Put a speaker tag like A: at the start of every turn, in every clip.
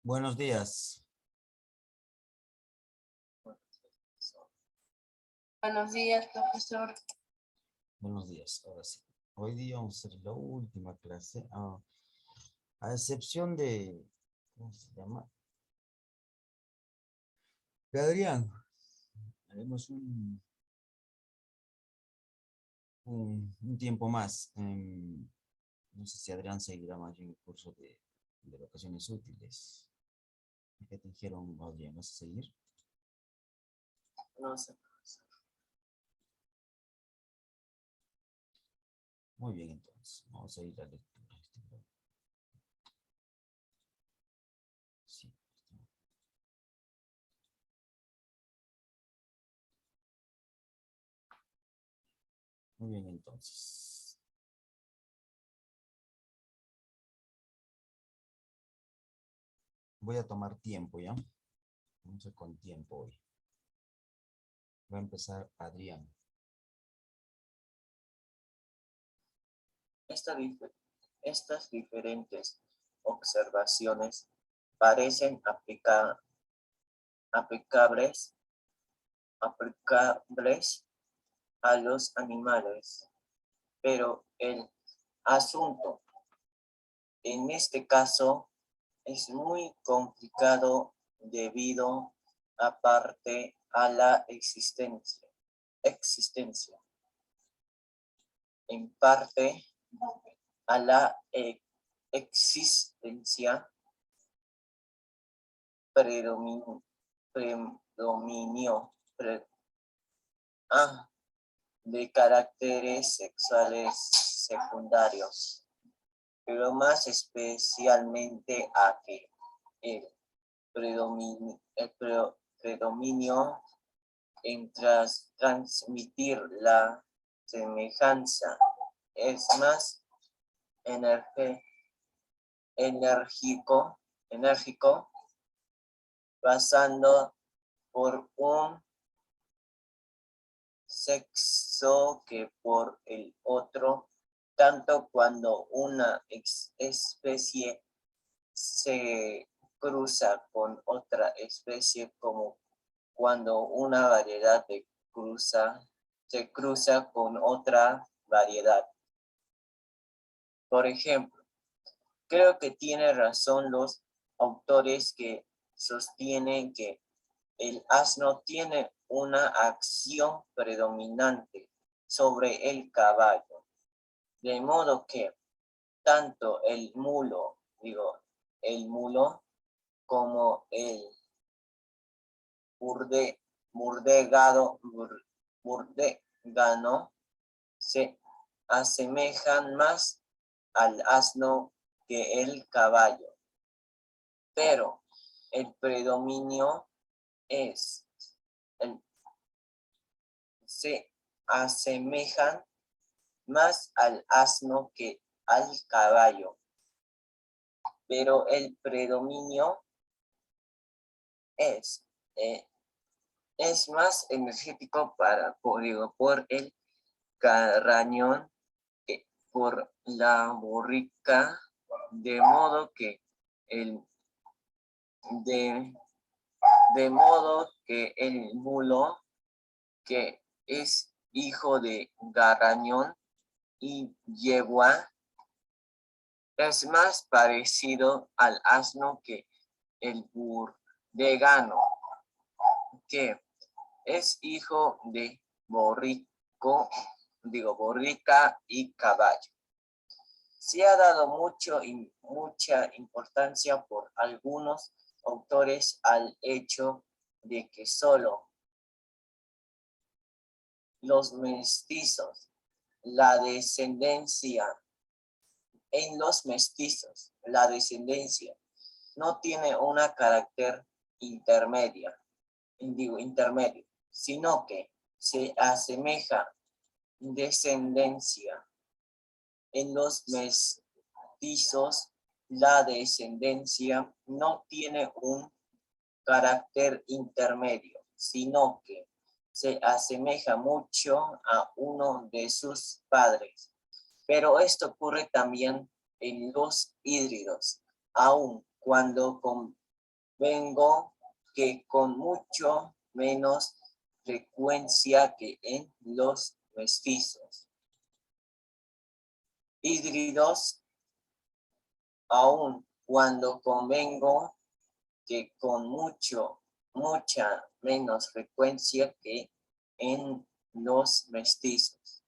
A: Buenos días.
B: Buenos días, profesor.
A: Buenos días. Ahora sí. Hoy día vamos a hacer la última clase. A excepción de, ¿cómo se llama? De Adrián. Haremos un tiempo más. No sé si Adrián seguirá más bien el curso de vacaciones útiles. ¿Qué te dijeron, Adrián? ¿Vas a seguir?
B: No sé, profesor.
A: Muy bien, entonces. Vamos a ir a lectura. Sí. Muy bien, entonces. Voy a tomar tiempo, ¿ya? Vamos a ir con tiempo hoy. Va a empezar Adrián.
B: Estas diferentes observaciones parecen aplicables a los animales, pero el asunto en este caso es muy complicado debido aparte a la existencia, en parte a la existencia predominio de caracteres sexuales secundarios, pero más especialmente a que el predominio en transmitir la semejanza es más enérgico, pasando por un sexo que por el otro, tanto cuando una especie se cruza con otra especie como cuando una variedad se cruza con otra variedad. Por ejemplo, creo que tiene razón los autores que sostienen que el asno tiene una acción predominante sobre el caballo, de modo que tanto el mulo como el burdegano se asemejan más al asno que el caballo, pero el predominio se asemejan más al asno que al caballo, pero el predominio es, eh, es más energético por el carrañón que por la borrica, de modo que el mulo, que es hijo de Garrañón y yegua, es más parecido al asno que el burdegano, que es hijo de borrica y caballo. Se ha dado mucha importancia por algunos autores al hecho de que solo los mestizos, la descendencia no tiene una carácter intermedio, sino que se asemeja descendencia. En los mestizos, la descendencia no tiene un carácter intermedio, sino que se asemeja mucho a uno de sus padres. Pero esto ocurre también en los híbridos, aun cuando convengo que con mucho menos frecuencia que en los mestizos. Híbridos, aun cuando convengo que con mucha menos frecuencia que en los mestizos.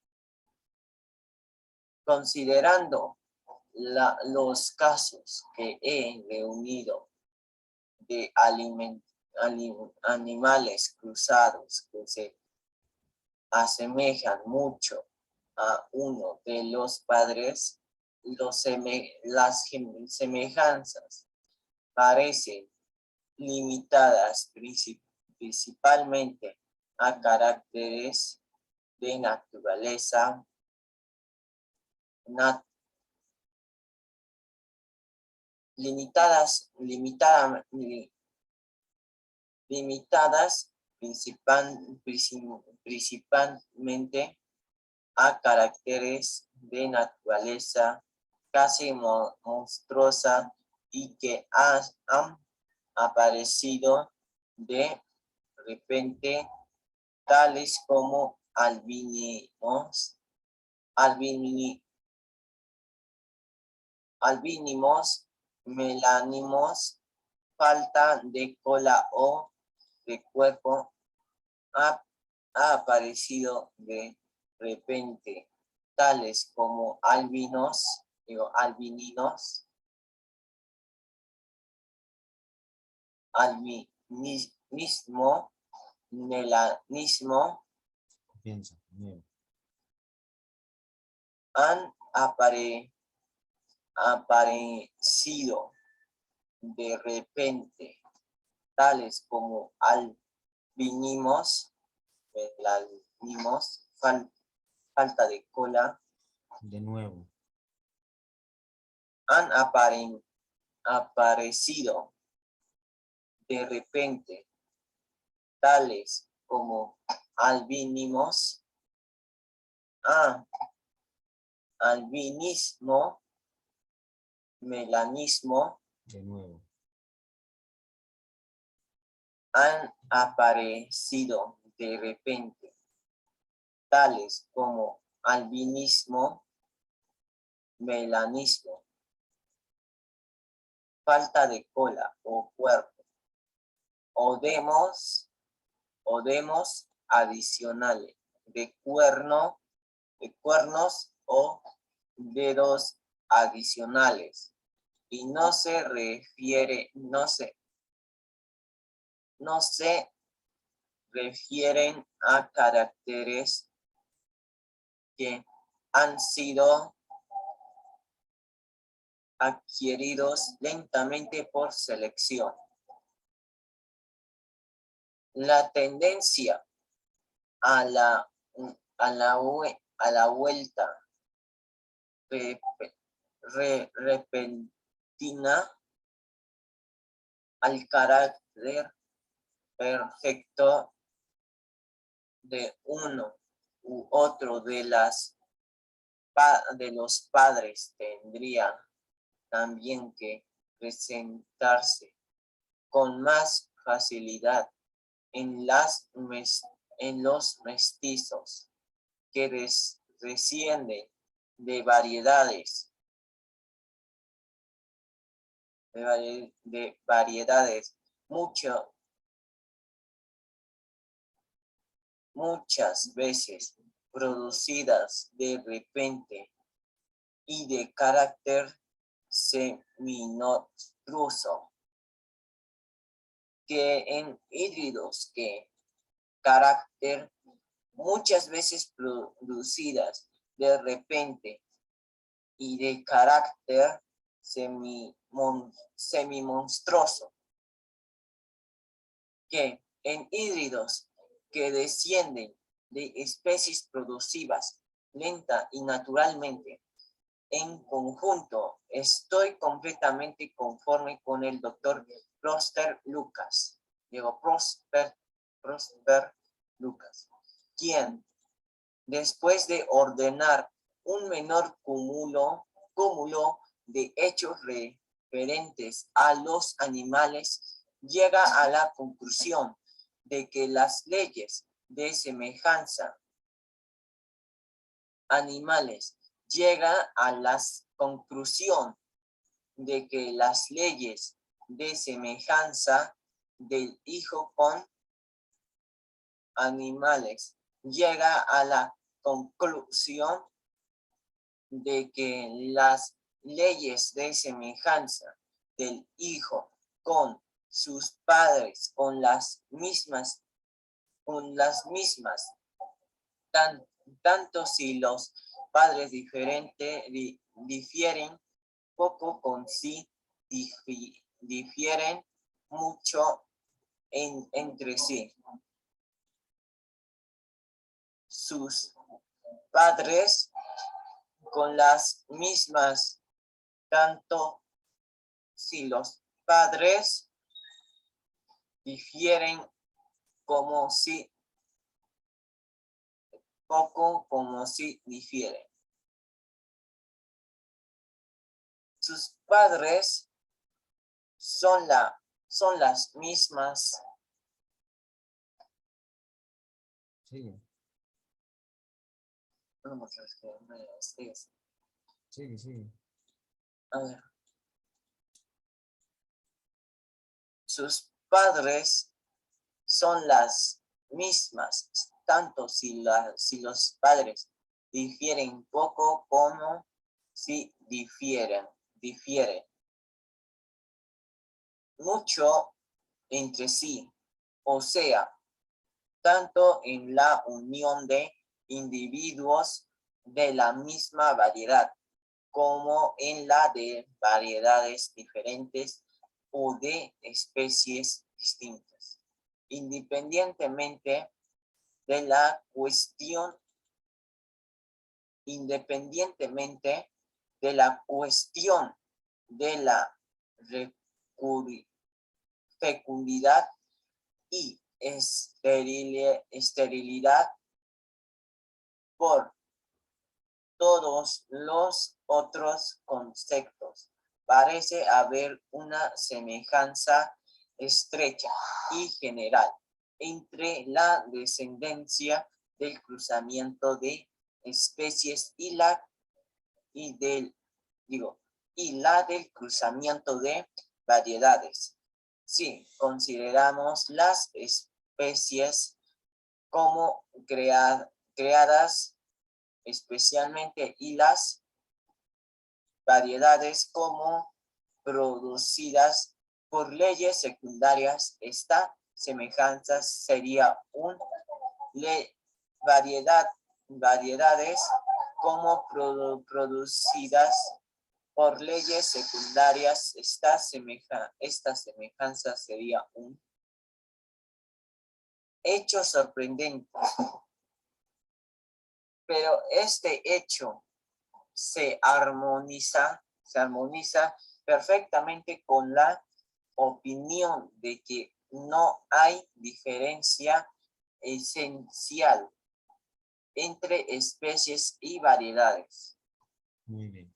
B: Considerando los casos que he reunido de animales cruzados que se asemejan mucho a uno de los padres, las semejanzas parecen limitadas principalmente a caracteres de naturaleza limitadas principalmente a caracteres de naturaleza casi monstruosa y que han aparecido de repente, tales como albinismos, melanimos, falta de cola o de cuerpo, ha aparecido de repente, tales como albininos, albinismo, melanismo,
A: Piensa, miedo.
B: han aparecido de repente, tales como albinismos, melanimos, falta de cola,
A: De nuevo.
B: han aparecido de repente, tales como albinismos, albinismo, melanismo,
A: De nuevo.
B: han aparecido de repente, tales como albinismo, melanismo, falta de cola o cuerpo, o demos adicionales de cuernos o dedos adicionales, y no se refieren a caracteres que han sido adquiridos lentamente por selección. La tendencia a la vuelta repentina al carácter perfecto de uno u otro de los padres tendría también que presentarse con más facilidad en los mestizos que descienden de variedades muchas veces producidas de repente y de carácter semimonstruoso, que en híbridos que carácter muchas veces producidas de repente y de carácter semimonstruoso, que en híbridos que descienden de especies producidas lenta y naturalmente. En conjunto, estoy completamente conforme con el doctor Prosper Lucas. Digo, Prosper Lucas, quien, después de ordenar un menor cúmulo de hechos referentes a los animales llega a la conclusión de que las leyes de semejanza animales llega a la conclusión de que las leyes de semejanza del hijo con animales llega a la conclusión de que las leyes de semejanza del hijo con sus padres, con las mismas, tanto si los padres difieren poco con sí, difieren mucho entre sí. Sus padres con las mismas, tanto si los padres difieren como si poco como si difieren. Sus padres son las mismas.
A: Sigue, sigue, sigue.
B: A ver. Sus padres son las mismas, tanto si los padres difieren poco como si difieren mucho entre sí, o sea, tanto en la unión de individuos de la misma variedad, como en la de variedades diferentes o de especies distintas, independientemente de la cuestión de la fecundidad y esterilidad por todos los otros conceptos. Parece haber una semejanza estrecha y general entre la descendencia del cruzamiento de especies y la del cruzamiento de variedades. Si consideramos las especies como creadas especialmente y las variedades como producidas por leyes secundarias, esta semejanza sería variedades como producidas por leyes secundarias. Esta semejanza sería un hecho sorprendente. Pero este hecho se armoniza perfectamente con la opinión de que no hay diferencia esencial entre especies y variedades.
A: Muy bien.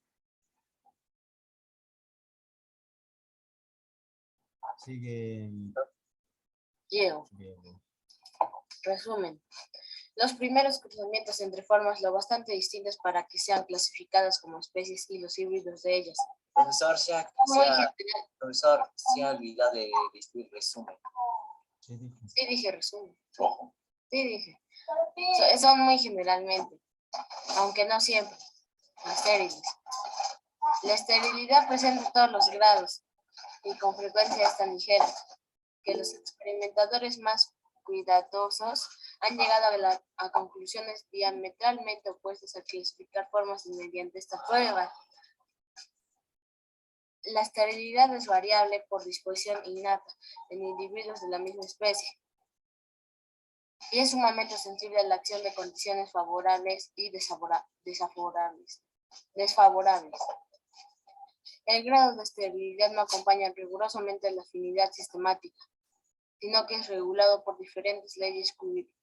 A: Sigue.
C: Diego.
A: Diego.
C: Resumen. Los primeros cruzamientos entre formas lo bastante distintas para que sean clasificadas como especies y los híbridos de ellas.
B: Profesor, se ha olvidado de decir resumen.
C: Sí dije resumen. Sí dije. Son muy generalmente, aunque no siempre, estériles. La esterilidad presenta todos los grados y con frecuencia es tan ligera que los experimentadores más cuidadosos han llegado a conclusiones diametralmente opuestas al clasificar formas mediante esta prueba. La esterilidad es variable por disposición innata en individuos de la misma especie y es sumamente sensible a la acción de condiciones favorables y desfavorables. El grado de esterilidad no acompaña rigurosamente la afinidad sistemática, sino que es regulado por diferentes leyes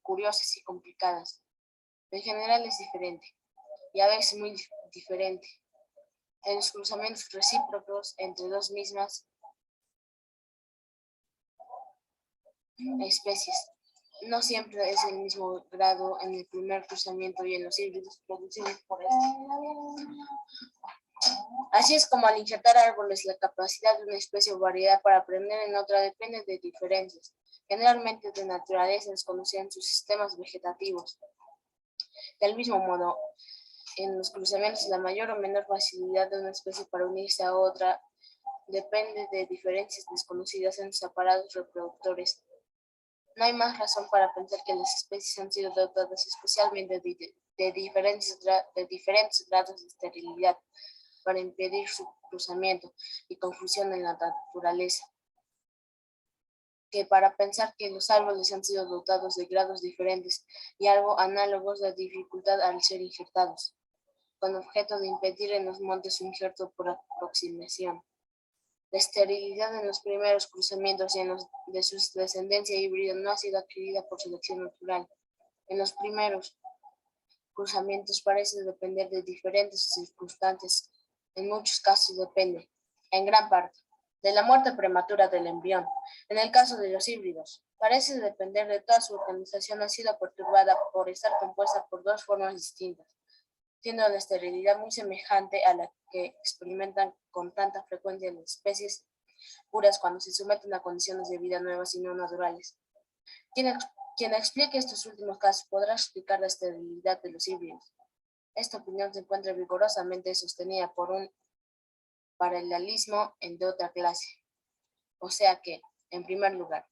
C: curiosas y complicadas. En general es diferente, y a veces muy diferente. En los cruzamientos recíprocos entre dos mismas especies. No siempre es el mismo grado en el primer cruzamiento y en los híbridos producidos por este. Así es como al injertar árboles, la capacidad de una especie o variedad para aprender en otra depende de diferencias, generalmente de naturaleza desconocida en sus sistemas vegetativos. Del mismo modo, en los cruzamientos, la mayor o menor facilidad de una especie para unirse a otra depende de diferencias desconocidas en sus aparatos reproductores. No hay más razón para pensar que las especies han sido dotadas especialmente de diferentes grados de esterilidad para impedir su cruzamiento y confusión en la naturaleza, que para pensar que los árboles han sido dotados de grados diferentes y algo análogos de dificultad al ser injertados, con objeto de impedir en los montes su injerto por aproximación. La esterilidad en los primeros cruzamientos y en los de su descendencia híbrida no ha sido adquirida por selección natural. En los primeros cruzamientos parece depender de diferentes circunstancias. En muchos casos depende, en gran parte, de la muerte prematura del embrión. En el caso de los híbridos, parece depender de toda su organización ha sido perturbada por estar compuesta por dos formas distintas, siendo la esterilidad muy semejante a la que experimentan con tanta frecuencia las especies puras cuando se someten a condiciones de vida nuevas y no naturales. Quien explique estos últimos casos podrá explicar la esterilidad de los híbridos. Esta opinión se encuentra vigorosamente sostenida por un paralelismo de otra clase. O sea que, en primer lugar,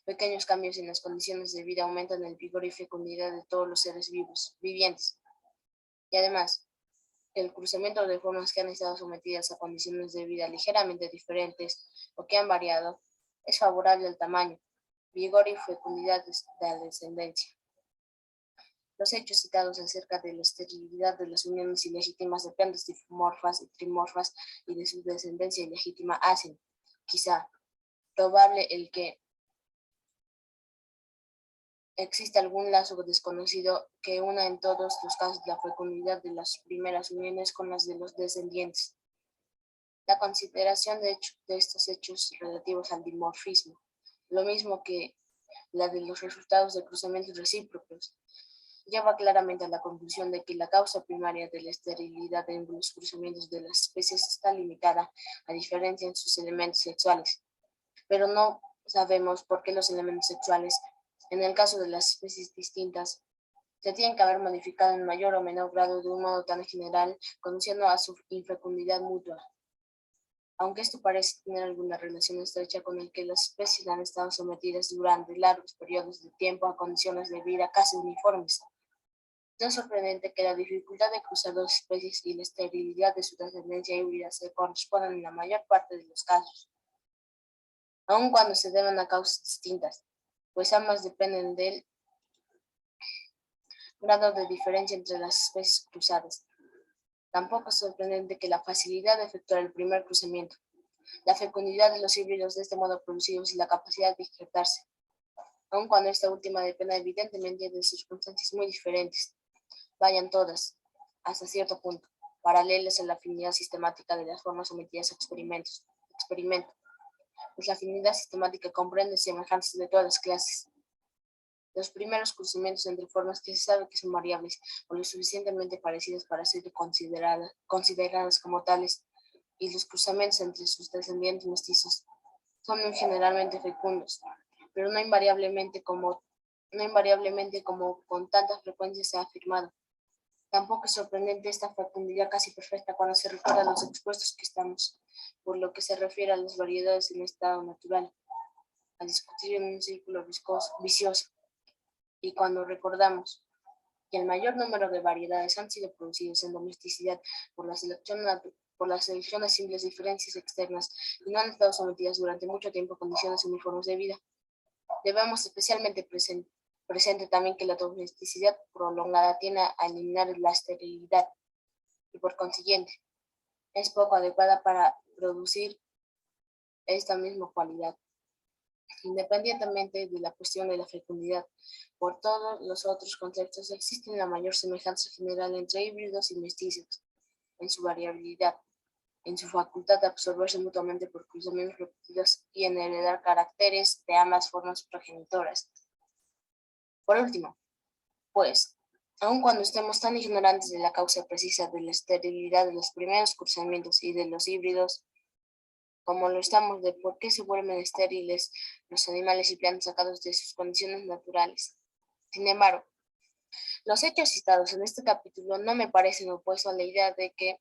C: pequeños cambios en las condiciones de vida aumentan el vigor y fecundidad de todos los seres vivientes. Y además, el cruzamiento de formas que han estado sometidas a condiciones de vida ligeramente diferentes o que han variado es favorable al tamaño, vigor y fecundidad de la descendencia. Los hechos citados acerca de la esterilidad de las uniones ilegítimas de plantas difumorfas y trimorfas y de su descendencia ilegítima hacen, quizá, probable el que existe algún lazo desconocido que una en todos los casos la fecundidad de las primeras uniones con las de los descendientes. La consideración de estos hechos relativos al dimorfismo, lo mismo que la de los resultados de cruzamientos recíprocos, lleva claramente a la conclusión de que la causa primaria de la esterilidad en los cruzamientos de las especies está limitada a diferencia en sus elementos sexuales. Pero no sabemos por qué los elementos sexuales, en el caso de las especies distintas, se tienen que haber modificado en mayor o menor grado de un modo tan general, conduciendo a su infecundidad mutua. Aunque esto parece tener alguna relación estrecha con el que las especies han estado sometidas durante largos periodos de tiempo a condiciones de vida casi uniformes. No es sorprendente que la dificultad de cruzar dos especies y la esterilidad de su descendencia híbrida se correspondan en la mayor parte de los casos, aun cuando se deban a causas distintas, pues ambas dependen del grado de diferencia entre las especies cruzadas. Tampoco es sorprendente que la facilidad de efectuar el primer cruzamiento, la fecundidad de los híbridos de este modo producidos y la capacidad de injertarse, aun cuando esta última depende evidentemente de circunstancias muy diferentes, vayan todas, hasta cierto punto, paralelas a la afinidad sistemática de las formas sometidas a experimento, pues la afinidad sistemática comprende semejanzas de todas las clases. Los primeros cruzamientos entre formas que se sabe que son variables o lo suficientemente parecidas para ser consideradas como tales, y los cruzamientos entre sus descendientes mestizos son generalmente fecundos, pero no invariablemente como con tanta frecuencia se ha afirmado. Tampoco es sorprendente esta fecundidad casi perfecta cuando se recuerda los expuestos que estamos, por lo que se refiere a las variedades en estado natural, a discutir en un círculo vicioso. Y cuando recordamos que el mayor número de variedades han sido producidas en domesticidad por la selección de simples diferencias externas y no han estado sometidas durante mucho tiempo a condiciones uniformes de vida, debemos especialmente presente también que la domesticidad prolongada tiende a eliminar la esterilidad y por consiguiente es poco adecuada para producir esta misma cualidad. Independientemente de la cuestión de la fecundidad, por todos los otros conceptos existe la mayor semejanza general entre híbridos y mestizos en su variabilidad, en su facultad de absorberse mutuamente por cruzamientos repetidos y en heredar caracteres de ambas formas progenitoras. Por último, pues, aun cuando estemos tan ignorantes de la causa precisa de la esterilidad de los primeros cruzamientos y de los híbridos, como lo estamos de por qué se vuelven estériles los animales y plantas sacados de sus condiciones naturales. Sin embargo, los hechos citados en este capítulo no me parecen opuestos a la idea de que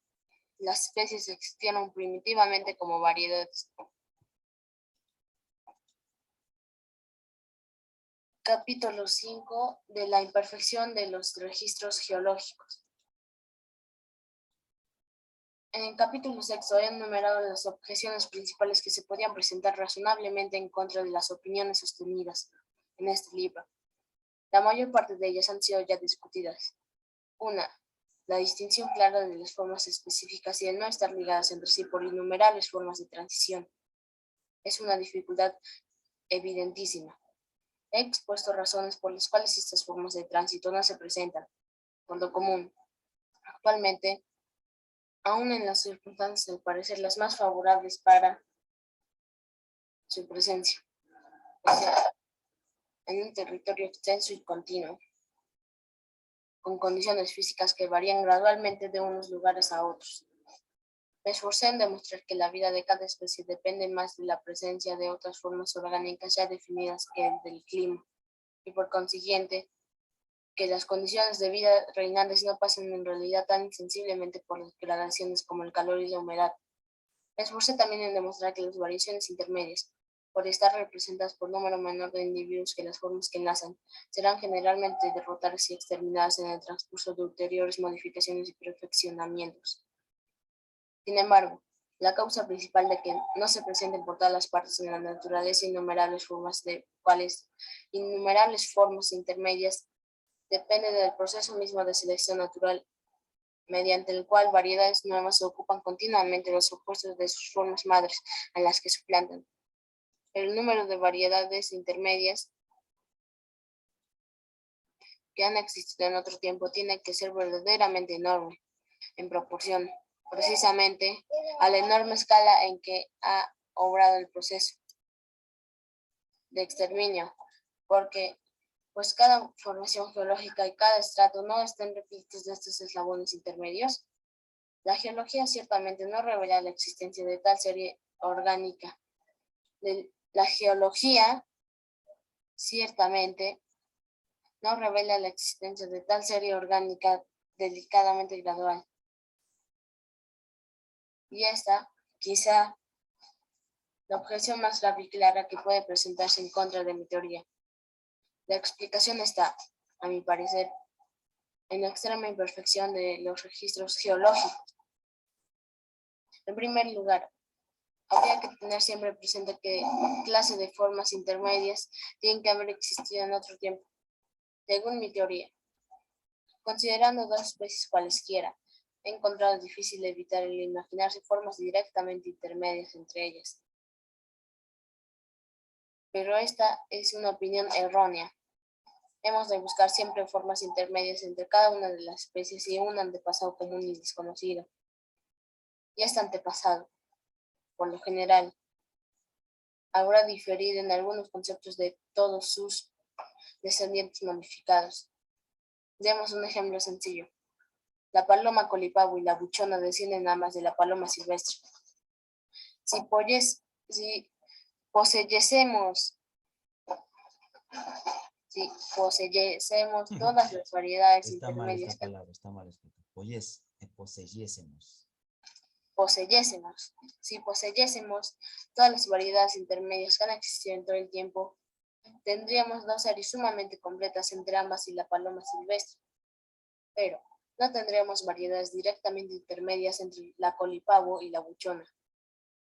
C: las especies existieron primitivamente como variedades. Capítulo 5 de la imperfección de los registros geológicos. En el capítulo 6 he enumerado las objeciones principales que se podían presentar razonablemente en contra de las opiniones sostenidas en este libro. La mayor parte de ellas han sido ya discutidas. 1. La distinción clara de las formas específicas y el no estar ligadas entre sí por innumerables formas de transición. Es una dificultad evidentísima. He expuesto razones por las cuales estas formas de tránsito no se presentan, por lo común, actualmente, aún en las circunstancias al parecer las más favorables para su presencia, o sea, en un territorio extenso y continuo, con condiciones físicas que varían gradualmente de unos lugares a otros. Me esforcé en demostrar que la vida de cada especie depende más de la presencia de otras formas orgánicas ya definidas que del clima, y por consiguiente, que las condiciones de vida reinantes no pasan en realidad tan insensiblemente por las gradaciones como el calor y la humedad. Me esforcé también en demostrar que las variaciones intermedias, por estar representadas por número menor de individuos que las formas que enlazan, serán generalmente derrotadas y exterminadas en el transcurso de ulteriores modificaciones y perfeccionamientos. Sin embargo, la causa principal de que no se presenten por todas las partes en la naturaleza innumerables formas intermedias depende del proceso mismo de selección natural, mediante el cual variedades nuevas ocupan continuamente los opuestos de sus formas madres a las que suplantan. El número de variedades intermedias que han existido en otro tiempo tiene que ser verdaderamente enorme, en proporción, precisamente, a la enorme escala en que ha obrado el proceso de exterminio, porque pues cada formación geológica y cada estrato no están repletos de estos eslabones intermedios. La geología ciertamente no revela la existencia de tal serie orgánica. La geología ciertamente no revela la existencia de tal serie orgánica delicadamente gradual. Y esta, quizá, la objeción más grave y clara que puede presentarse en contra de mi teoría. La explicación está, a mi parecer, en la extrema imperfección de los registros geológicos. En primer lugar, habría que tener siempre presente qué clase de formas intermedias tienen que haber existido en otro tiempo. Según mi teoría, considerando dos especies cualesquiera, he encontrado difícil evitar el imaginarse formas directamente intermedias entre ellas. Pero esta es una opinión errónea. Hemos de buscar siempre formas intermedias entre cada una de las especies y un antepasado común y desconocido. Y este antepasado, por lo general, habrá diferido en algunos conceptos de todos sus descendientes modificados. Demos un ejemplo sencillo. La paloma colipavo y la buchona descienden ambas de la paloma silvestre. Si poseyésemos todas las variedades
A: Está mal
C: intermedias
A: esta palabra, está mal escrito. Poseyésemos.
C: Si poseyésemos todas las variedades intermedias que han existido en todo el tiempo, tendríamos dos series sumamente completas entre ambas y la paloma silvestre. Pero no tendríamos variedades directamente intermedias entre la colipavo y la buchona.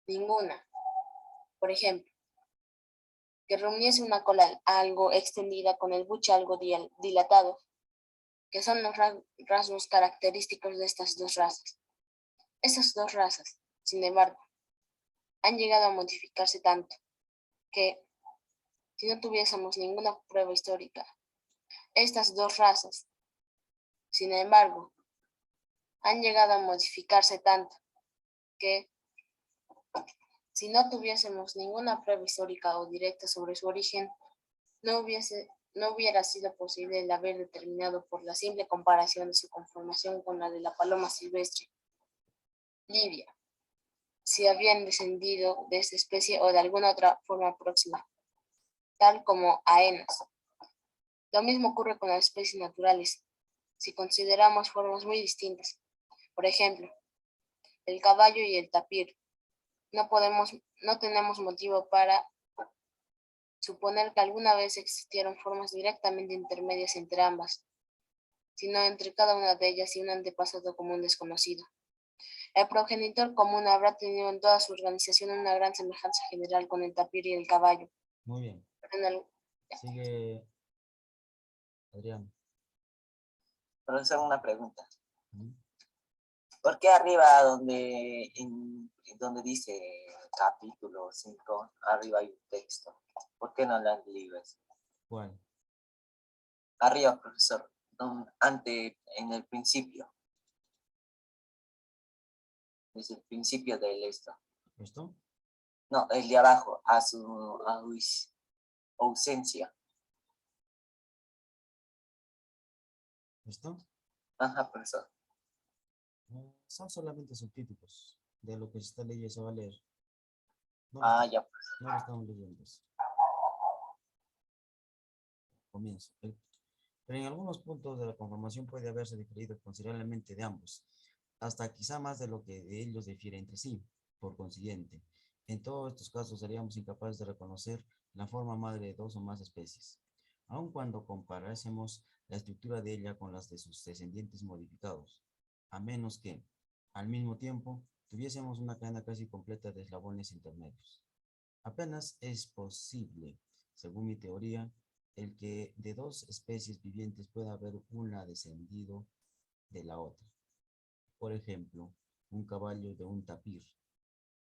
C: Ninguna. Por ejemplo, que reuniese una cola algo extendida con el buche algo dilatado, que son los rasgos característicos de estas dos razas. Esas dos razas, sin embargo, han llegado a modificarse tanto que, si no tuviésemos ninguna prueba histórica, estas dos razas, sin embargo, han llegado a modificarse tanto que si no tuviésemos ninguna prueba histórica o directa sobre su origen, no hubiera sido posible el haber determinado por la simple comparación de su conformación con la de la paloma silvestre lidia, si habían descendido de esta especie o de alguna otra forma próxima, tal como aenas. Lo mismo ocurre con las especies naturales, si consideramos formas muy distintas. Por ejemplo, el caballo y el tapir. No tenemos motivo para suponer que alguna vez existieron formas directamente intermedias entre ambas, sino entre cada una de ellas y un antepasado común desconocido. El progenitor común habrá tenido en toda su organización una gran semejanza general con el tapir y el caballo.
A: Muy bien.
C: En el-
A: Sigue Adrián.
B: Profesor, una pregunta.
A: Ujú.
B: ¿Por qué arriba donde dice capítulo 5, arriba hay un texto? ¿Por qué no lo libres?
A: ¿Cuál?
B: Arriba, profesor, en el principio. Desde el principio del esto.
A: ¿Esto?
B: No, el de abajo, a su ausencia.
A: ¿Esto?
B: Ajá, profesor.
A: Son solamente subtítulos de lo que se está leyendo, se va a leer. No,
B: Ya.
A: no lo estamos leyendo. Comienzo. Pero en algunos puntos de la conformación puede haberse diferido considerablemente de ambos, hasta quizá más de lo que de ellos difiere entre sí. Por consiguiente, en todos estos casos seríamos incapaces de reconocer la forma madre de dos o más especies, aun cuando comparásemos la estructura de ella con las de sus descendientes modificados, a menos que, al mismo tiempo, tuviésemos una cadena casi completa de eslabones intermedios. Apenas es posible, según mi teoría, el que de dos especies vivientes pueda haber una descendido de la otra. Por ejemplo, un caballo de un tapir.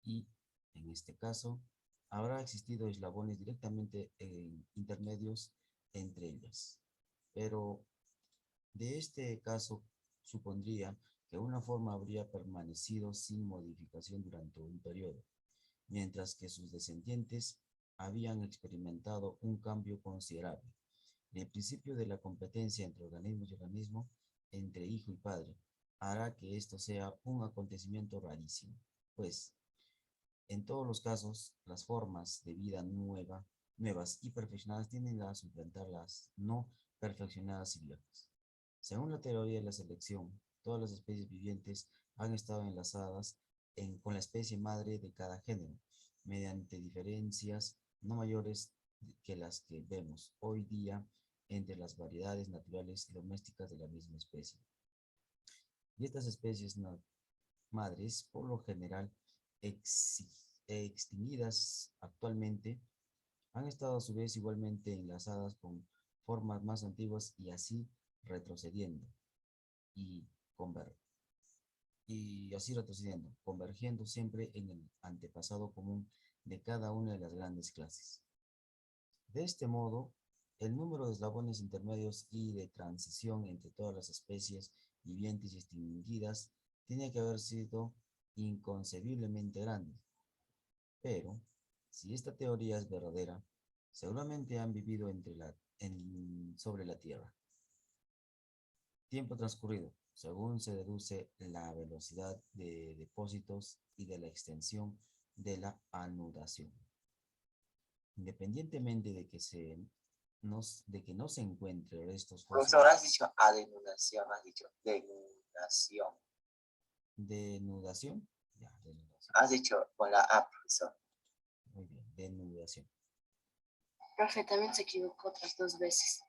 A: Y, en este caso, habrá existido eslabones directamente intermedios entre ellas. Pero, de este caso, supondría que una forma habría permanecido sin modificación durante un periodo, mientras que sus descendientes habían experimentado un cambio considerable. El principio de la competencia entre organismos y organismo, entre hijo y padre, hará que esto sea un acontecimiento rarísimo, pues, en todos los casos, las formas de vida nuevas y perfeccionadas tienden a suplantar las no perfeccionadas y viejas. Según la teoría de la selección, todas las especies vivientes han estado enlazadas con la especie madre de cada género, mediante diferencias no mayores que las que vemos hoy día entre las variedades naturales y domésticas de la misma especie. Y estas especies madres, por lo general extinguidas actualmente, han estado a su vez igualmente enlazadas con formas más antiguas y así retrocediendo y, convergiendo siempre en el antepasado común de cada una de las grandes clases. De este modo, el número de eslabones intermedios y de transición entre todas las especies vivientes y extinguidas tiene que haber sido inconcebiblemente grande. Pero, si esta teoría es verdadera, seguramente han vivido sobre la Tierra. Tiempo transcurrido, según se deduce la velocidad de depósitos y de la extensión de la anudación. Independientemente de que no se encuentre restos
B: Profesor,
A: fósiles.
B: has dicho adenudación, has dicho denudación.
A: ¿Denudación? Ya, denudación.
B: Has dicho con la A, profesor.
A: Muy bien, denudación.
C: Profe, también se equivocó otras 2 veces.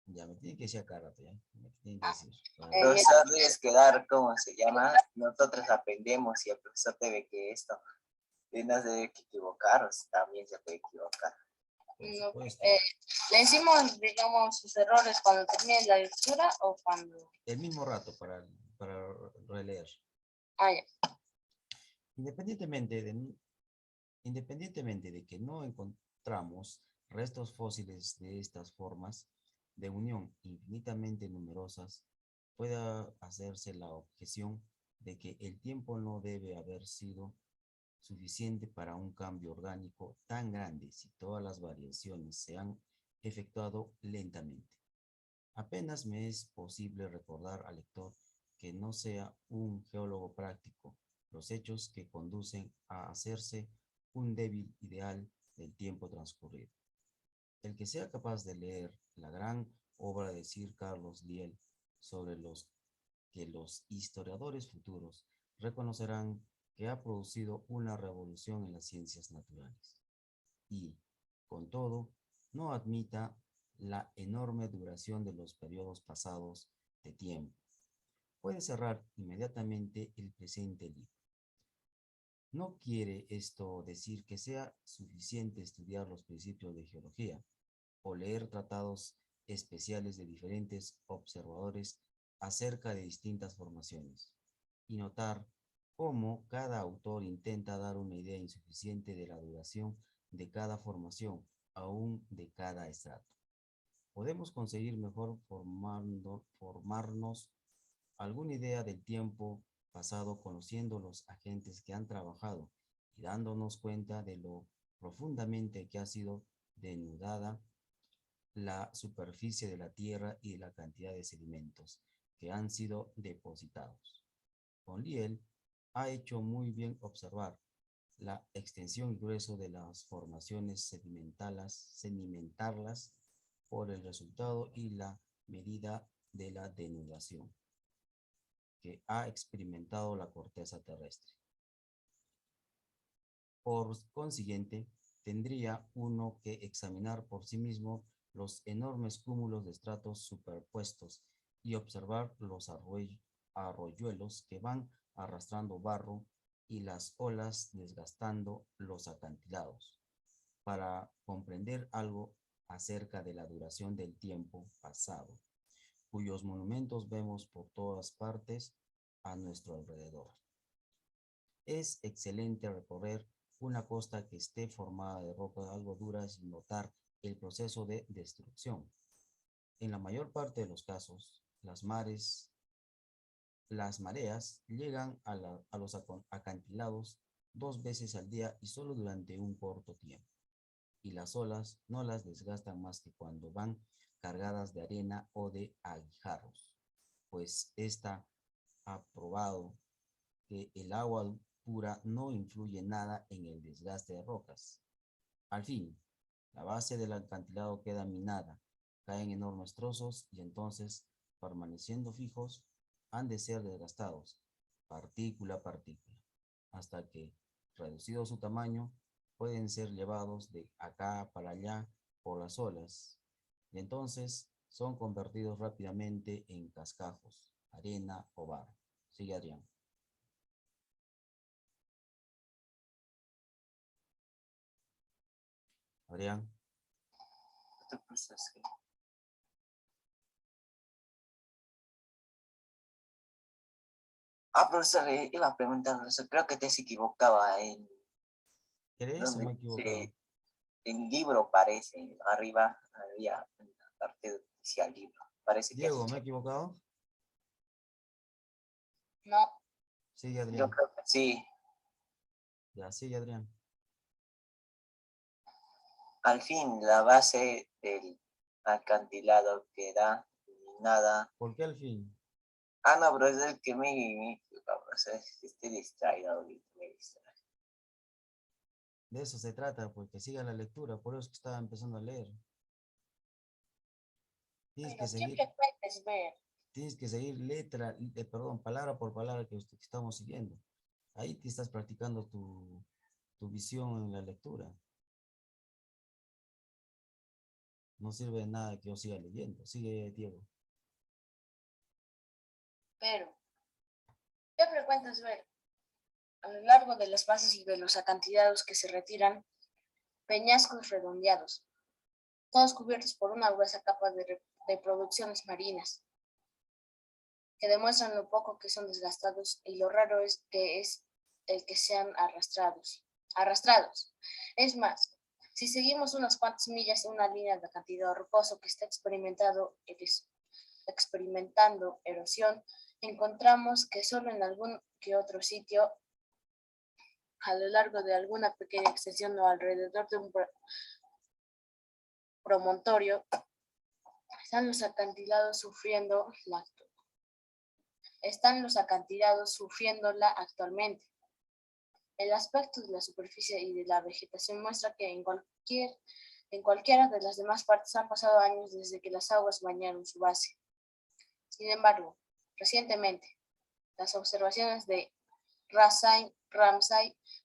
A: Ya, me tiene que decir acá rato, ya. Me tiene que decir.
B: Profesor, debes quedar, ¿cómo se llama? Nosotros aprendemos y el profesor debe que esto, y no se debe equivocar, o sea, también se puede equivocar.
A: Por
C: No,
A: supuesto.
C: le decimos, digamos, sus errores cuando termine la lectura o cuando...
A: El mismo rato para releer.
C: Ya.
A: Independientemente de que no encontramos restos fósiles de estas formas de unión infinitamente numerosas, puede hacerse la objeción de que el tiempo no debe haber sido suficiente para un cambio orgánico tan grande si todas las variaciones se han efectuado lentamente. Apenas me es posible recordar al lector que no sea un geólogo práctico los hechos que conducen a hacerse un débil ideal del tiempo transcurrido. El que sea capaz de leer la gran obra de Sir Carlos Lyell sobre los que los historiadores futuros reconocerán que ha producido una revolución en las ciencias naturales. Y, con todo, no admita la enorme duración de los periodos pasados de tiempo. Puede cerrar inmediatamente el presente libro. No quiere esto decir que sea suficiente estudiar los principios de geología o leer tratados especiales de diferentes observadores acerca de distintas formaciones y notar cómo cada autor intenta dar una idea insuficiente de la duración de cada formación, aún de cada estrato. Podemos conseguir mejor formarnos alguna idea del tiempo pasado conociendo los agentes que han trabajado y dándonos cuenta de lo profundamente que ha sido denudada la superficie de la tierra y de la cantidad de sedimentos que han sido depositados. Con Lyell ha hecho muy bien observar la extensión y grueso de las formaciones sedimentarias por el resultado y la medida de la denudación que ha experimentado la corteza terrestre. Por consiguiente, tendría uno que examinar por sí mismo los enormes cúmulos de estratos superpuestos y observar los arroyuelos que van arrastrando barro y las olas desgastando los acantilados, para comprender algo acerca de la duración del tiempo pasado, cuyos monumentos vemos por todas partes a nuestro alrededor. Es excelente recorrer una costa que esté formada de rocas algo duras y notar el proceso de destrucción. En la mayor parte de los casos, las mareas llegan a los acantilados 2 veces al día y solo durante un corto tiempo. Y las olas no las desgastan más que cuando van cargadas de arena o de aguijarros, pues esta ha probado que el agua pura no influye nada en el desgaste de rocas. Al fin, la base del acantilado queda minada, caen enormes trozos y entonces, permaneciendo fijos, han de ser desgastados, partícula a partícula, hasta que, reducido su tamaño, pueden ser llevados de acá para allá por las olas, y entonces son convertidos rápidamente en cascajos, arena o barro. Sigue Adrián. Adrián.
B: Profesor, iba a preguntar, profesor, creo que te has equivocado en
A: ¿Crees o me he equivocado?
B: el libro parece, arriba había una parte de decía libro. Parece que
A: Diego, ¿me he equivocado?
C: No.
A: Sigue Adrián.
B: yo creo que sí.
A: Ya, sigue Adrián.
B: Al fin, la base del acantilado queda minada.
A: ¿Por qué al fin?
B: No, pero es el que me estoy distraído ahorita, me distrae.
A: De eso se trata, pues que siga la lectura, por eso es que estaba empezando a leer. Tienes que seguir,
C: puedes ver.
A: tienes que seguir palabra por palabra que estamos siguiendo. Ahí te estás practicando tu visión en la lectura. No sirve de nada que yo siga leyendo. Sigue, Diego.
C: Pero, ¿qué frecuentas ver? A lo largo de las bases y de los acantilados que se retiran, peñascos redondeados, todos cubiertos por una gruesa capa de producciones marinas, que demuestran lo poco que son desgastados y lo raro es el que sean arrastrados. Es más, si seguimos unas cuantas millas en una línea de acantilado rocoso que está experimentando erosión, encontramos que solo en algún que otro sitio, a lo largo de alguna pequeña extensión o alrededor de un promontorio, están los acantilados sufriéndola actualmente. El aspecto de la superficie y de la vegetación muestra que en cualquiera de las demás partes han pasado años desde que las aguas bañaron su base. Sin embargo, recientemente, las observaciones de Ramsay,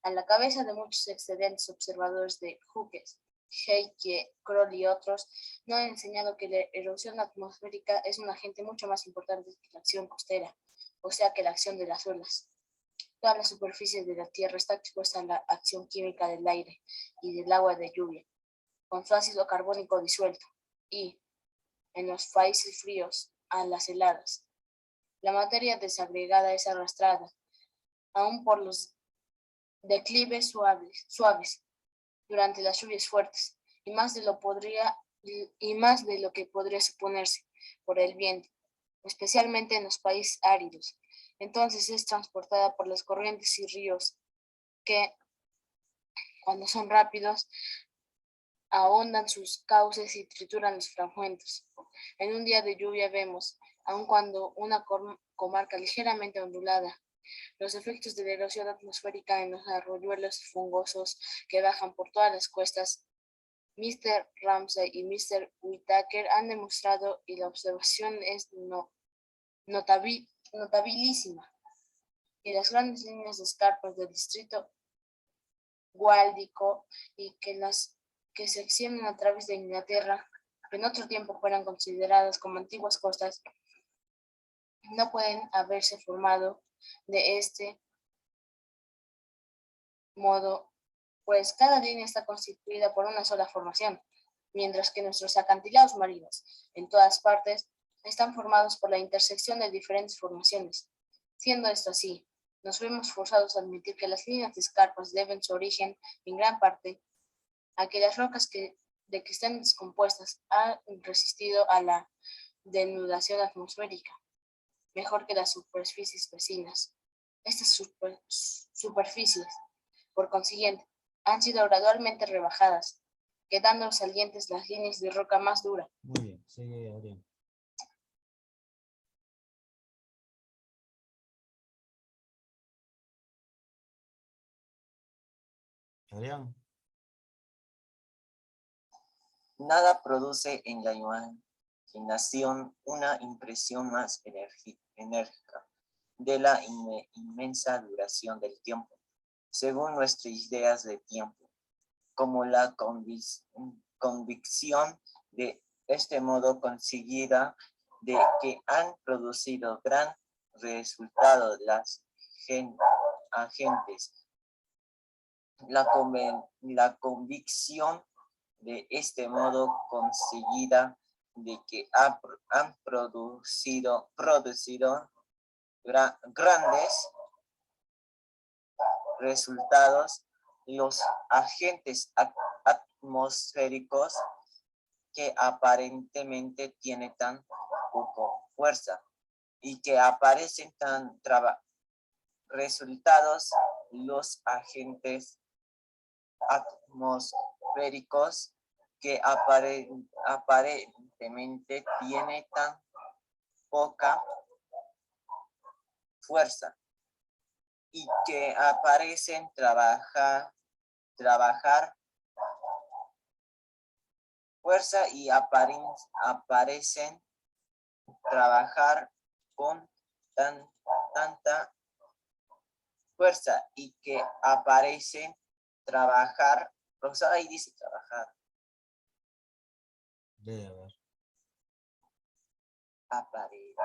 C: a la cabeza de muchos excelentes observadores de Hughes, Heike, Kroll y otros, nos han enseñado que la erosión atmosférica es un agente mucho más importante que la acción costera, o sea que la acción de las olas. Toda la superficie de la Tierra está expuesta a la acción química del aire y del agua de lluvia, con su ácido carbónico disuelto, y, en los países fríos, a las heladas. La materia desagregada es arrastrada, aún por los declives suaves, durante las lluvias fuertes, y más de lo que podría suponerse por el viento, especialmente en los países áridos. Entonces es transportada por las corrientes y ríos que, cuando son rápidos, ahondan sus cauces y trituran los fragmentos. En un día de lluvia vemos, aun cuando una comarca ligeramente ondulada, los efectos de la erosión atmosférica en los arroyuelos fungosos que bajan por todas las cuestas. Mr. Ramsay y Mr. Whittaker han demostrado, y la observación es notabilísima, que las grandes líneas de escarpas del distrito guáldico y que se extienden a través de Inglaterra, que en otro tiempo fueran consideradas como antiguas costas, no pueden haberse formado de este modo, pues cada línea está constituida por una sola formación, mientras que nuestros acantilados marinos, en todas partes, están formados por la intersección de diferentes formaciones. Siendo esto así, nos vemos forzados a admitir que las líneas de escarpas deben su origen, en gran parte, a que las rocas de que están descompuestas han resistido a la denudación atmosférica mejor que las superficies vecinas. Estas superficies, por consiguiente, han sido gradualmente rebajadas, quedando salientes las líneas de roca más dura.
A: Muy bien, sigue Adrián. Adrián.
B: Nada produce en la imaginación una impresión más enérgica de la inmensa duración del tiempo, según nuestras ideas de tiempo, como la convicción de este modo conseguida de que han producido gran resultado las agentes. La convicción de este modo conseguida de que han producido grandes resultados los agentes atmosféricos que aparentemente tienen tan poco fuerza y que aparecen tan resultados los agentes atmosféricos que aparentemente tiene tan poca fuerza y que aparecen trabajar fuerza y aparecen trabajar con tanta fuerza y que aparecen trabajar. Profesor, ahí dice trabajar.
A: Debe haber.
B: Aparece.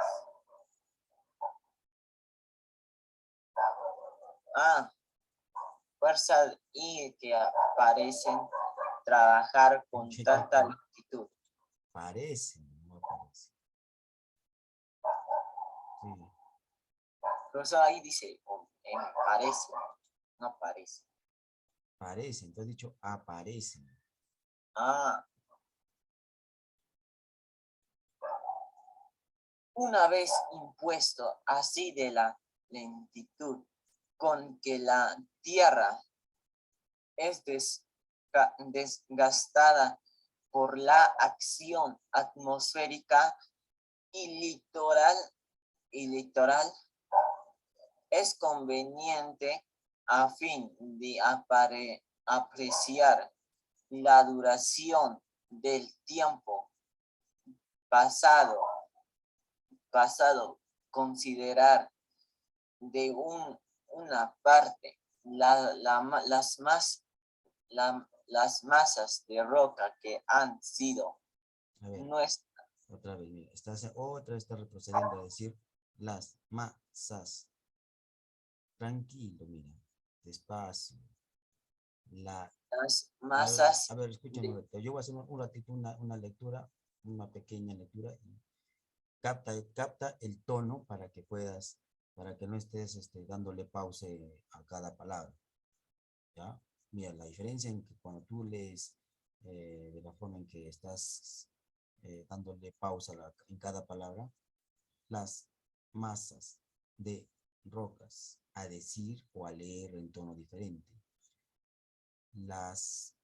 B: Fuerza y que aparecen trabajar con tanta lentitud.
A: Parece, no parece. Sí.
B: Profesor, ahí dice parece, no parece.
A: Parece, entonces he dicho aparecen.
B: Una vez impuesto así de la lentitud con que la Tierra es desgastada por la acción atmosférica y litoral, es conveniente a fin de apreciar la duración del tiempo pasado, considerar de una parte las masas de roca que han sido
A: A ver,
B: nuestras.
A: otra vez, mira, otra vez está retrocediendo a decir las masas. Tranquilo, mira, despacio.
B: Masas
A: A ver, escúchame un ratito. Yo voy a hacer un ratito una lectura, una pequeña lectura, y capta el tono para que puedas, para que no estés dándole pausa a cada palabra. ¿Ya? Mira, la diferencia en que cuando tú lees de la forma en que estás dándole pausa en cada palabra, las masas de rocas, a decir o a leer en tono diferente. Las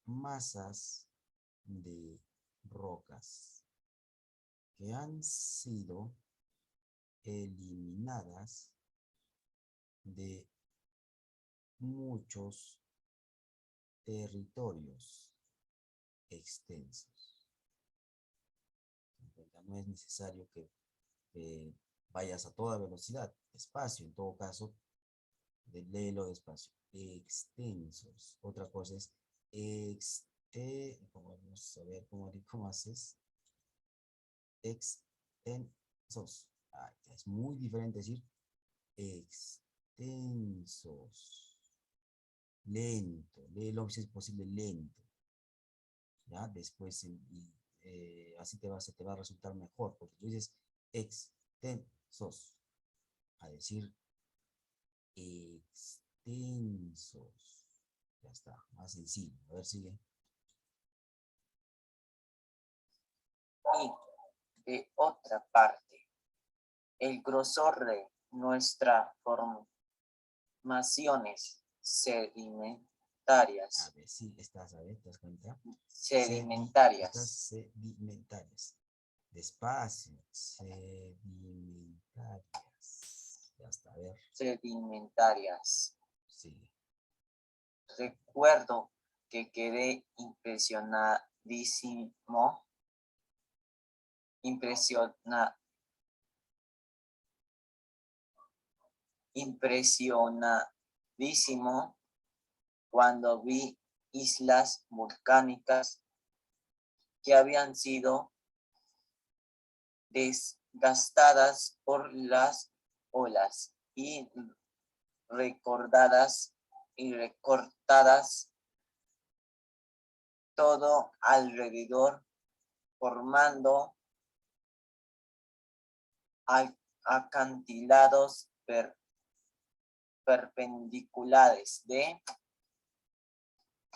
A: masas de rocas que han sido eliminadas de muchos territorios extensos. No es necesario que vayas a toda velocidad, despacio, en todo caso, léelo despacio. Extensos. Otra cosa es vamos a ver cómo haces. Extensos. Es muy diferente decir extensos. Lento. Léelo si es posible lento. ¿Ya? Después, así se te va a resultar mejor, porque tú dices extensos, a decir extensos. Ya está, más sencillo. A ver, sigue.
B: Y de otra parte, el grosor de nuestras formaciones sedimentarias.
A: A ver, sí, a ver, ¿te das cuenta?
B: Sedimentarias.
A: Sedimentarias. Despacio. Sedimentarias. Ya está, a ver.
B: Sedimentarias.
A: Sí.
B: Recuerdo que quedé impresionadísimo cuando vi islas volcánicas que habían sido desgastadas por las olas y recortadas todo alrededor, formando acantilados perpendiculares de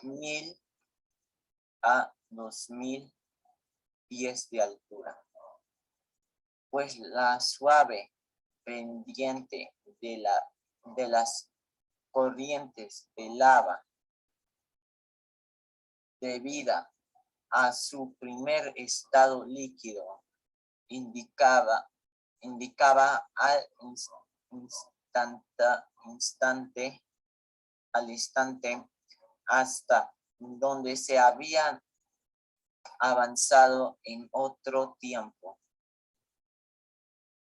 B: 1000 a 2000 pies de altura. Pues la suave pendiente de las corrientes de lava, debida a su primer estado líquido, indicaba al instante hasta donde se habían avanzado en otro tiempo.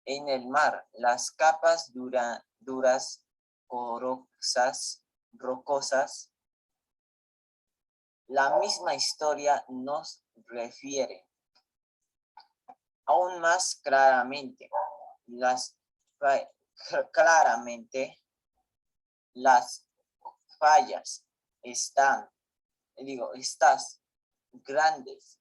B: En el mar, las capas duras, rocosas, la misma historia nos refiere aún más claramente las fallas estas grandes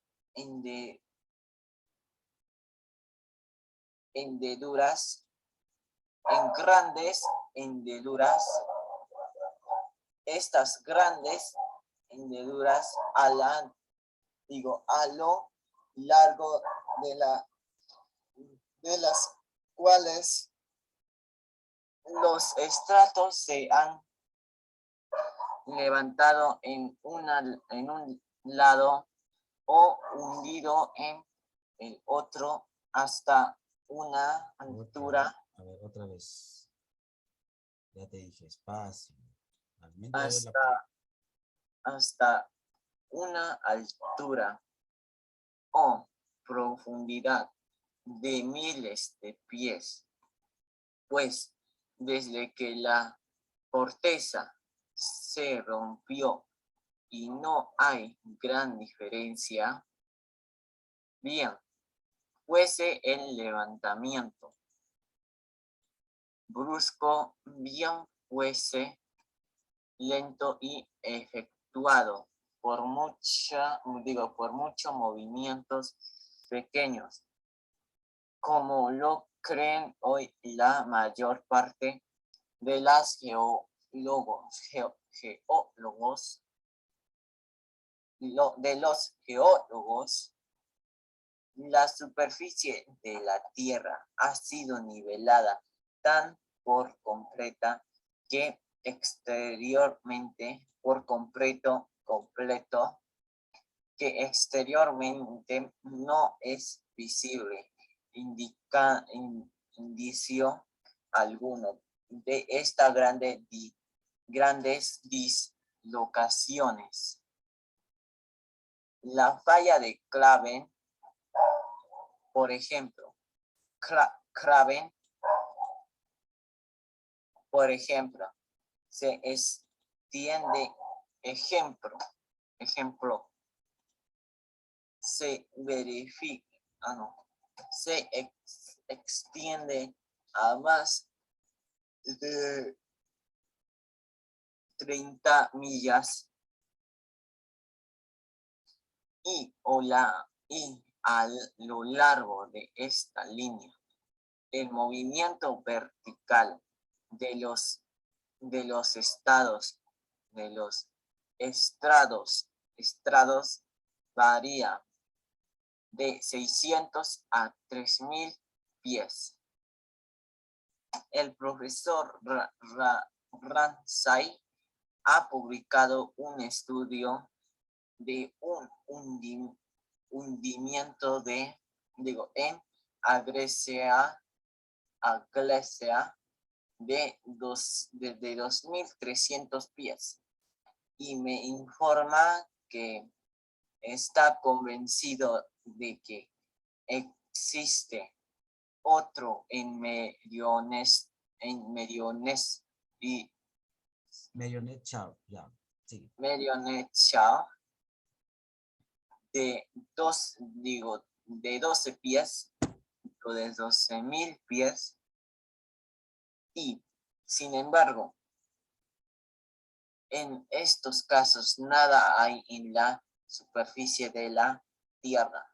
B: hendeduras, estas grandes hendeduras a lo largo de la de las cuales los estratos se han levantado en un lado o hundido en el otro hasta una altura
A: A ver, otra vez. Ya te dije, espacio. Aumenta de la
B: hasta una altura o profundidad de miles de pies, pues desde que la corteza se rompió y no hay gran diferencia, bien, fuese el levantamiento brusco, bien fuese lento y efectuado por muchos movimientos pequeños, como lo creen hoy la mayor parte de las de los geólogos. La superficie de la Tierra ha sido nivelada tan por completa que exteriormente, que exteriormente no es visible indicio alguno de estas grandes dislocaciones. La falla de Klaven, por ejemplo, se extiende, se extiende a más de 30 millas y a lo largo de esta línea, el movimiento vertical de los estrados varía de 600 a 3000 pies. El profesor Ramsay ha publicado un estudio de un hundimiento en Agresia de 2300 pies y me informa que está convencido de que existe otro en Merioneth
A: Chao, ya, sí.
B: De 12 pies o de 12,000 pies y, sin embargo, en estos casos nada hay en la superficie de la Tierra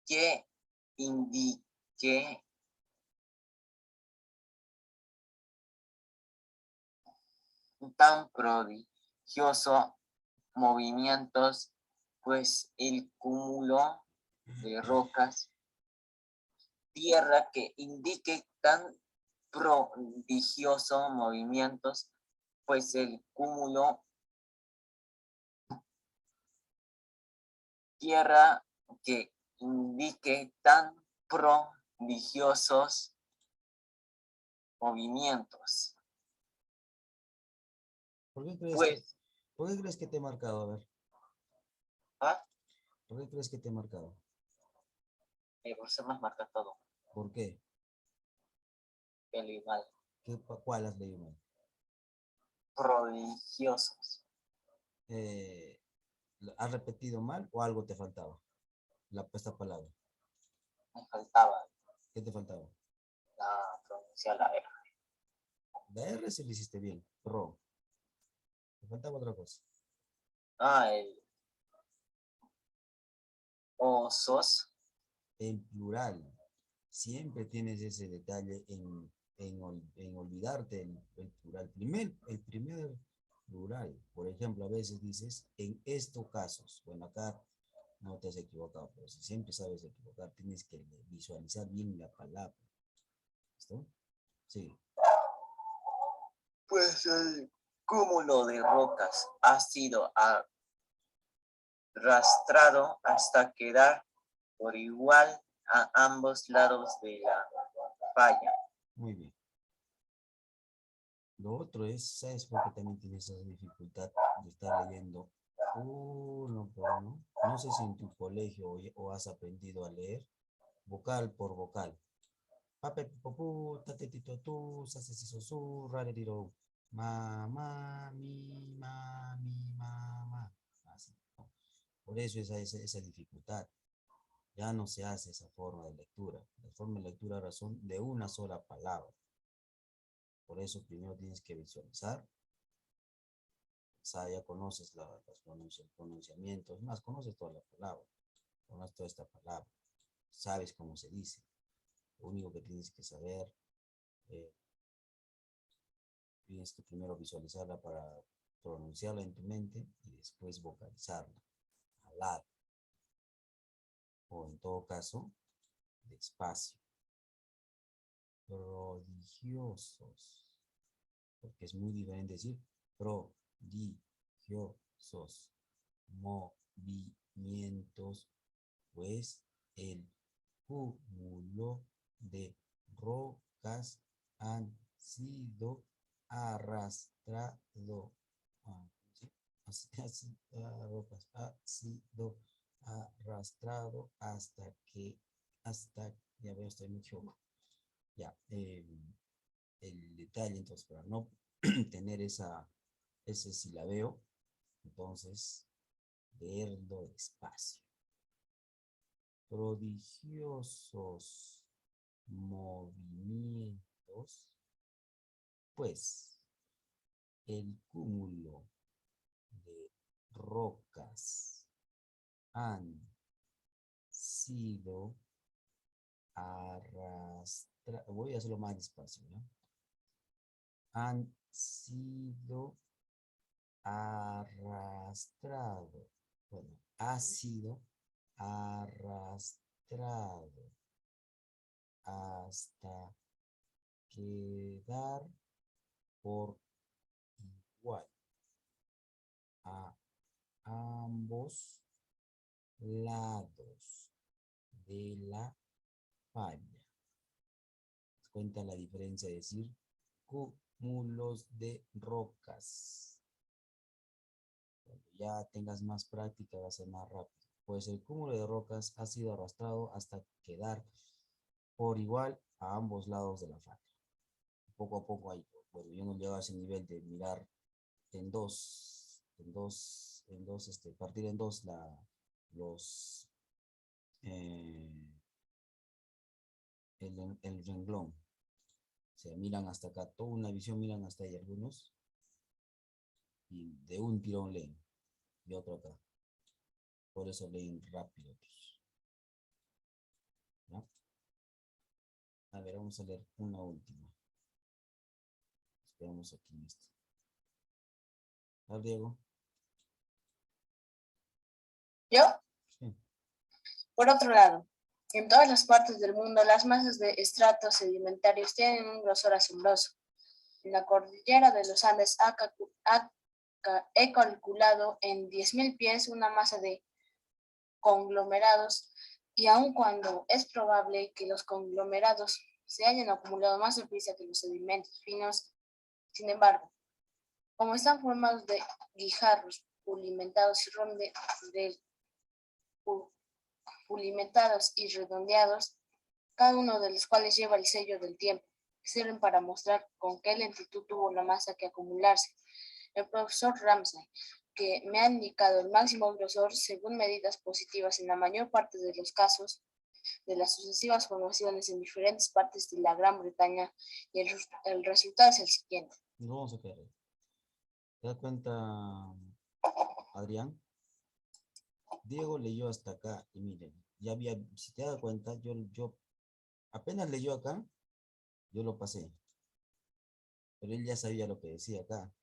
B: que indique tan prodigioso movimientos, pues el cúmulo de rocas, tierra que indique tan prodigioso movimientos, pues el cúmulo tierra que indique tan prodigiosos movimientos.
A: ¿Por qué crees que te he marcado? A ver.
B: ¿Ah?
A: ¿Por qué crees que te he marcado?
B: Por ser más marca todo.
A: ¿Por qué?
B: Que leí mal.
A: ¿Cuál has leído mal?
B: Prodigiosos.
A: ¿Has repetido mal o algo te faltaba? Esta palabra.
B: Me faltaba.
A: ¿Qué te faltaba?
B: Pronunciar la R.
A: La R sí lo hiciste bien. Pro. Te faltaba otra cosa.
B: El osos.
A: En plural. Siempre tienes ese detalle en olvidarte el plural. El primer plural. Por ejemplo, a veces dices en estos casos. Bueno, acá no te has equivocado, pero si siempre sabes equivocar, tienes que visualizar bien la palabra. ¿Listo? Sí.
B: Pues el cúmulo de rocas ha sido arrastrado hasta quedar por igual a ambos lados de la falla.
A: Muy bien. Lo otro es, ¿sabes por qué también tienes esa dificultad de estar leyendo uno por uno? No sé si en tu colegio o has aprendido a leer vocal por vocal. Pape, popú, tatetito, tú, sasesiso, su, rareriro, ma, mi, ma. Así, ¿no? Por eso esa dificultad. Ya no se hace esa forma de lectura. La forma de lectura ahora son de una sola palabra. Por eso primero tienes que visualizar. O sea, ya conoces los pronunciamientos, más conoces toda la palabra, conoces toda esta palabra, sabes cómo se dice. Lo único que tienes que saber, tienes que primero visualizarla para pronunciarla en tu mente y después vocalizarla, hablar, o en todo caso, despacio. Prodigiosos, porque es muy diferente decir prodigiosos, movimientos, pues el cúmulo de rocas han sido arrastrado. ¿Sí? Rocas ha sido arrastrado hasta, ya veo, estoy mucho. Ya, el detalle, entonces, para no tener ese silabeo, entonces, leerlo despacio. Prodigiosos movimientos, pues, el cúmulo de rocas han sido arrastrados. Voy a hacerlo más despacio, ¿no? Han sido arrastrado. Bueno, ha sido arrastrado hasta quedar por igual a ambos lados de la falla. Cuenta la diferencia de decir cúmulos de rocas. Cuando ya tengas más práctica va a ser más rápido. Pues el cúmulo de rocas ha sido arrastrado hasta quedar por igual a ambos lados de la falla. Poco a poco ahí, bueno, yo no llego a ese nivel de mirar partir en dos los, el renglón. O sea, miran hasta acá, toda una visión miran hasta ahí algunos y de un tirón leen y otro acá. Por eso leen rápido. ¿No? A ver, vamos a leer una última. Esperamos aquí en esto. ¿Ah, Diego?
C: ¿Yo?
A: Sí.
C: Por otro lado, en todas las partes del mundo, las masas de estratos sedimentarios tienen un grosor asombroso. En la cordillera de los Andes he calculado en 10.000 pies una masa de conglomerados, y aun cuando es probable que los conglomerados se hayan acumulado más deprisa que los sedimentos finos, sin embargo, como están formados de guijarros pulimentados y redondeados, cada uno de los cuales lleva el sello del tiempo, que sirven para mostrar con qué lentitud tuvo la masa que acumularse. El profesor Ramsay, que me ha indicado el máximo grosor según medidas positivas en la mayor parte de los casos de las sucesivas formaciones en diferentes partes de la Gran Bretaña, y el resultado es el siguiente.
A: No vamos a quedar. ¿Te das cuenta, Adrián? Diego leyó hasta acá y miren, ya había, si te das cuenta, yo apenas leyó acá, yo lo pasé. Pero él ya sabía lo que decía acá.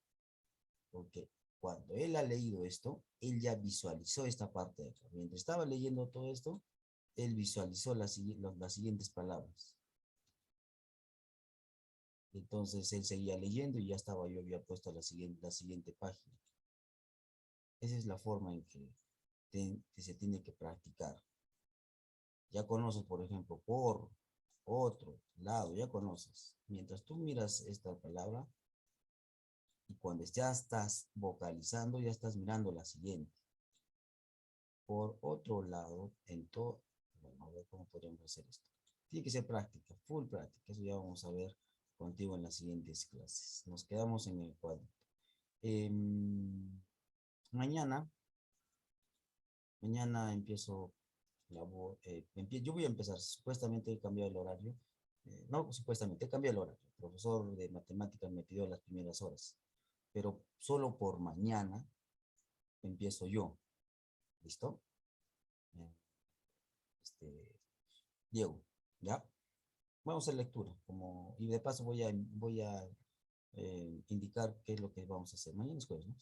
A: Porque cuando él ha leído esto, él ya visualizó esta parte de acá. Mientras estaba leyendo todo esto, él visualizó las siguientes palabras. Entonces él seguía leyendo y ya estaba, yo había puesto la siguiente página. Esa es la forma en que se tiene que practicar. Ya conoces, por ejemplo, por, otro, lado, ya conoces. Mientras tú miras esta palabra y cuando ya estás vocalizando, ya estás mirando la siguiente. Por otro lado, en todo, bueno, a ver cómo podríamos hacer esto. Tiene que ser práctica, full práctica. Eso ya vamos a ver contigo en las siguientes clases. Nos quedamos en el cuadro. Mañana empiezo yo voy a empezar, supuestamente he cambiado el horario, no supuestamente, he cambiado el horario. El profesor de matemáticas me pidió las primeras horas, pero solo por mañana empiezo yo. ¿Listo? Diego, ¿ya? Vamos a hacer lectura, y de paso voy a indicar qué es lo que vamos a hacer. Mañana es jueves, ¿no?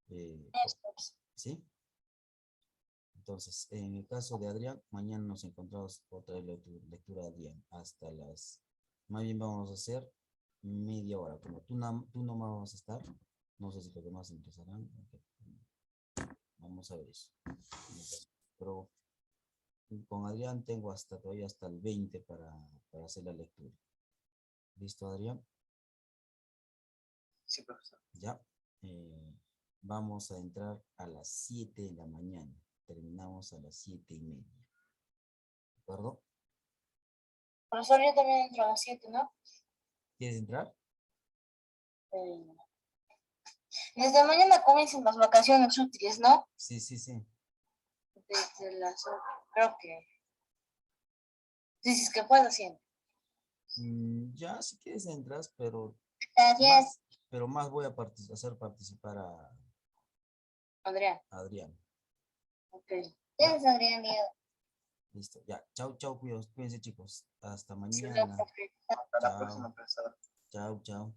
A: Sí. ¿Sí? Entonces, en el caso de Adrián, mañana nos encontramos otra lectura de Adrián más bien vamos a hacer media hora. Como tú no vas a estar, no sé si los demás empezarán. Vamos a ver eso. Pero con Adrián tengo todavía hasta el 20 para hacer la lectura. ¿Listo, Adrián?
B: Sí, profesor.
A: Ya. Vamos a entrar a las 7 de la mañana. Terminamos a las 7:30. ¿De acuerdo?
C: Profesor, yo también entro a las 7, ¿no?
A: ¿Quieres entrar?
C: Desde mañana comienzan las vacaciones útiles, ¿no?
A: Sí.
C: Desde creo que... Sí, sí, es que puedo siempre.
A: Ya, si quieres entras, pero
C: Gracias.
A: más voy a hacer participar a
C: Adrián.
A: Adrián.
C: Ok. Gracias, Adrián.
A: Listo, ya. Chau, cuídense, chicos. Hasta
C: Sí, no,
A: mañana.
C: profe.
B: Hasta la
A: Chao.
B: próxima, profesor.
A: Chao.